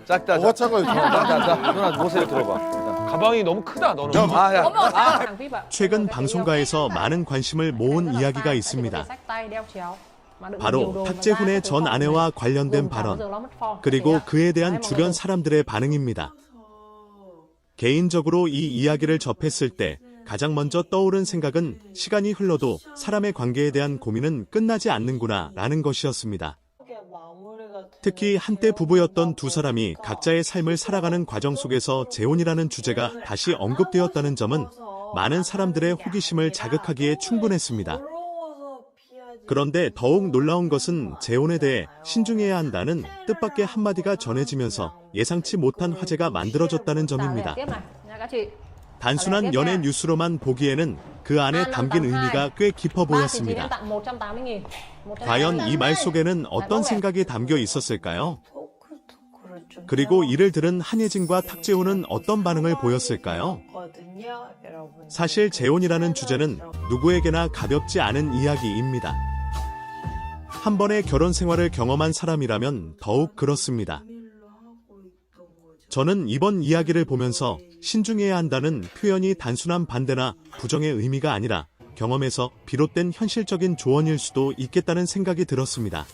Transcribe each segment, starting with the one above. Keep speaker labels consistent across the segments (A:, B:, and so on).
A: 작다.
B: 뭐가 작아요?
A: 자, 누나 모세요 들어봐.
C: 가방이 너무 크다, 너는.
A: 아, 야.
D: 최근 방송가에서 많은 관심을 모은 이야기가 있습니다. 바로 탁재훈의 전 아내와 관련된 발언, 그리고 그에 대한 주변 사람들의 반응입니다. 개인적으로 이 이야기를 접했을 때 가장 먼저 떠오른 생각은 시간이 흘러도 사람의 관계에 대한 고민은 끝나지 않는구나 라는 것이었습니다. 특히 한때 부부였던 두 사람이 각자의 삶을 살아가는 과정 속에서 재혼이라는 주제가 다시 언급되었다는 점은 많은 사람들의 호기심을 자극하기에 충분했습니다. 그런데 더욱 놀라운 것은 재혼에 대해 신중해야 한다는 뜻밖의 한마디가 전해지면서 예상치 못한 화제가 만들어졌다는 점입니다. 단순한 연예 뉴스로만 보기에는 그 안에 담긴 의미가 꽤 깊어 보였습니다. 과연 이 말 속에는 어떤 생각이 담겨 있었을까요? 그리고 이를 들은 한예진과 탁재훈은 어떤 반응을 보였을까요? 사실 재혼이라는 주제는 누구에게나 가볍지 않은 이야기입니다. 한 번의 결혼 생활을 경험한 사람이라면 더욱 그렇습니다. 저는 이번 이야기를 보면서 신중해야 한다는 표현이 단순한 반대나 부정의 의미가 아니라 경험에서 비롯된 현실적인 조언일 수도 있겠다는 생각이 들었습니다.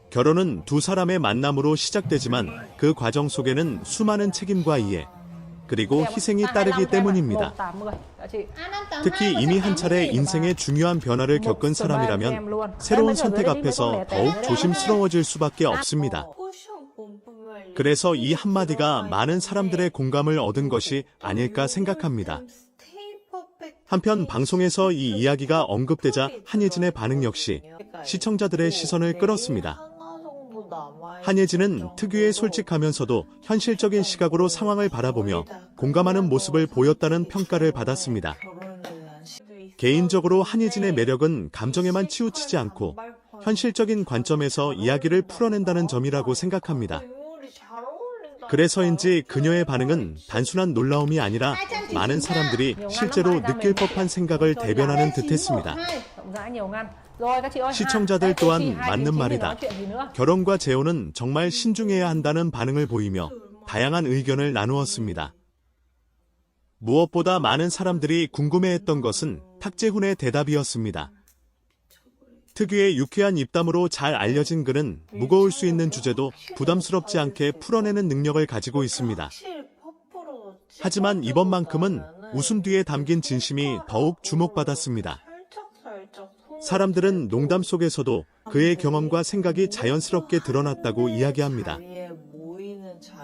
D: 결혼은 두 사람의 만남으로 시작되지만 그 과정 속에는 수많은 책임과 이해, 그리고 희생이 따르기 때문입니다. 특히 이미 한 차례 인생의 중요한 변화를 겪은 사람이라면 새로운 선택 앞에서 더욱 조심스러워질 수밖에 없습니다. 그래서 이 한마디가 많은 사람들의 공감을 얻은 것이 아닐까 생각합니다. 한편 방송에서 이 이야기가 언급되자 한예진의 반응 역시 시청자들의 시선을 끌었습니다. 한예진은 특유의 솔직하면서도 현실적인 시각으로 상황을 바라보며 공감하는 모습을 보였다는 평가를 받았습니다. 개인적으로 한예진의 매력은 감정에만 치우치지 않고 현실적인 관점에서 이야기를 풀어낸다는 점이라고 생각합니다. 그래서인지 그녀의 반응은 단순한 놀라움이 아니라 많은 사람들이 실제로 느낄 법한 생각을 대변하는 듯했습니다. 시청자들 또한 맞는 말이다. 결혼과 재혼은 정말 신중해야 한다는 반응을 보이며 다양한 의견을 나누었습니다. 무엇보다 많은 사람들이 궁금해했던 것은 탁재훈의 대답이었습니다. 특유의 유쾌한 입담으로 잘 알려진 그는 무거울 수 있는 주제도 부담스럽지 않게 풀어내는 능력을 가지고 있습니다. 하지만 이번만큼은 웃음 뒤에 담긴 진심이 더욱 주목받았습니다. 사람들은 농담 속에서도 그의 경험과 생각이 자연스럽게 드러났다고 이야기합니다.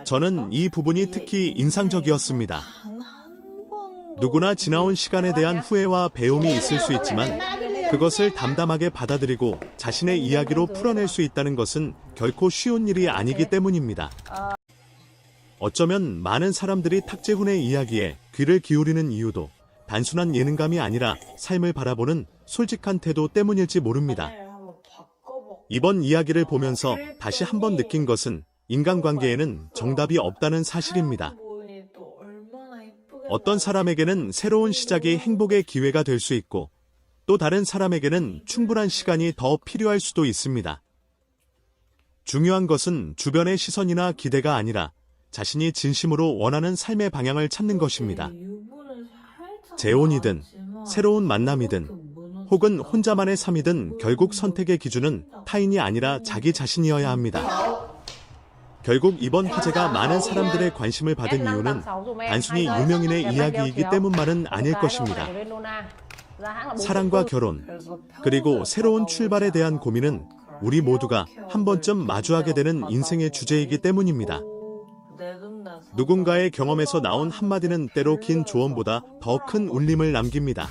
D: 저는 이 부분이 특히 인상적이었습니다. 누구나 지나온 시간에 대한 후회와 배움이 있을 수 있지만 그것을 담담하게 받아들이고 자신의 이야기로 풀어낼 수 있다는 것은 결코 쉬운 일이 아니기 때문입니다. 어쩌면 많은 사람들이 탁재훈의 이야기에 귀를 기울이는 이유도 단순한 예능감이 아니라 삶을 바라보는 솔직한 태도 때문일지 모릅니다. 이번 이야기를 보면서 다시 한번 느낀 것은 인간관계에는 정답이 없다는 사실입니다. 어떤 사람에게는 새로운 시작이 행복의 기회가 될 수 있고 또 다른 사람에게는 충분한 시간이 더 필요할 수도 있습니다. 중요한 것은 주변의 시선이나 기대가 아니라 자신이 진심으로 원하는 삶의 방향을 찾는 것입니다. 재혼이든 새로운 만남이든 혹은 혼자만의 삶이든 결국 선택의 기준은 타인이 아니라 자기 자신이어야 합니다. 결국 이번 화제가 많은 사람들의 관심을 받은 이유는 단순히 유명인의 이야기이기 때문만은 아닐 것입니다. 사랑과 결혼, 그리고 새로운 출발에 대한 고민은 우리 모두가 한 번쯤 마주하게 되는 인생의 주제이기 때문입니다. 누군가의 경험에서 나온 한마디는 때로 긴 조언보다 더 큰 울림을 남깁니다.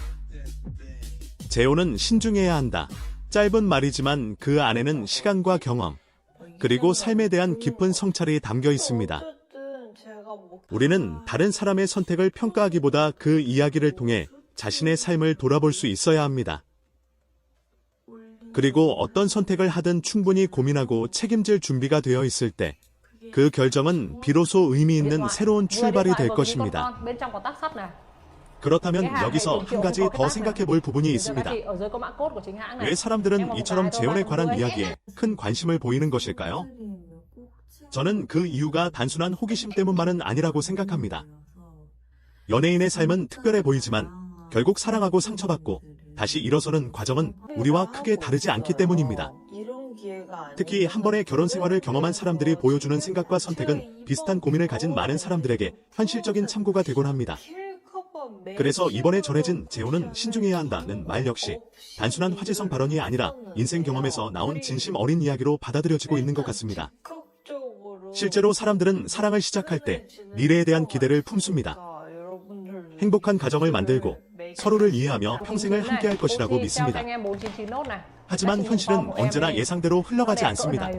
D: 재혼은 신중해야 한다. 짧은 말이지만 그 안에는 시간과 경험, 그리고 삶에 대한 깊은 성찰이 담겨 있습니다. 우리는 다른 사람의 선택을 평가하기보다 그 이야기를 통해 자신의 삶을 돌아볼 수 있어야 합니다. 그리고 어떤 선택을 하든 충분히 고민하고 책임질 준비가 되어 있을 때 그 결정은 비로소 의미 있는 새로운 출발이 될 것입니다. 그렇다면 여기서 한 가지 더 생각해 볼 부분이 있습니다. 왜 사람들은 이처럼 재혼에 관한 이야기에 큰 관심을 보이는 것일까요? 저는 그 이유가 단순한 호기심 때문만은 아니라고 생각합니다. 연예인의 삶은 특별해 보이지만 결국 사랑하고 상처받고 다시 일어서는 과정은 우리와 크게 다르지 않기 때문입니다. 특히 한 번의 결혼 생활을 경험한 사람들이 보여주는 생각과 선택은 비슷한 고민을 가진 많은 사람들에게 현실적인 참고가 되곤 합니다. 그래서 이번에 전해진 재혼은 신중해야 한다는 말 역시 단순한 화제성 발언이 아니라 인생 경험에서 나온 진심 어린 이야기로 받아들여지고 있는 것 같습니다. 실제로 사람들은 사랑을 시작할 때 미래에 대한 기대를 품습니다. 행복한 가정을 만들고 서로를 이해하며 평생을 함께할 것이라고 믿습니다. 하지만 현실은 언제나 예상대로 흘러가지 않습니다.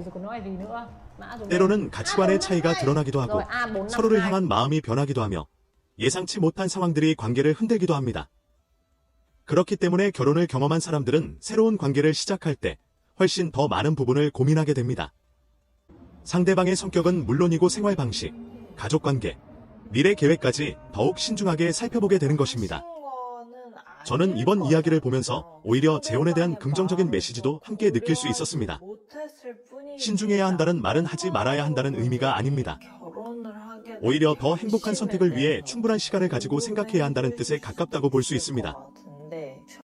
D: 때로는 가치관의 차이가 드러나기도 하고 서로를 향한 마음이 변하기도 하며 예상치 못한 상황들이 관계를 흔들기도 합니다. 그렇기 때문에 결혼을 경험한 사람들은 새로운 관계를 시작할 때 훨씬 더 많은 부분을 고민하게 됩니다. 상대방의 성격은 물론이고 생활 방식, 가족관계, 미래 계획까지 더욱 신중하게 살펴보게 되는 것입니다. 저는 이번 이야기를 보면서 오히려 재혼에 대한 긍정적인 메시지도 함께 느낄 수 있었습니다. 신중해야 한다는 말은 하지 말아야 한다는 의미가 아닙니다. 오히려 더 행복한 선택을 위해 충분한 시간을 가지고 생각해야 한다는 뜻에 가깝다고 볼 수 있습니다.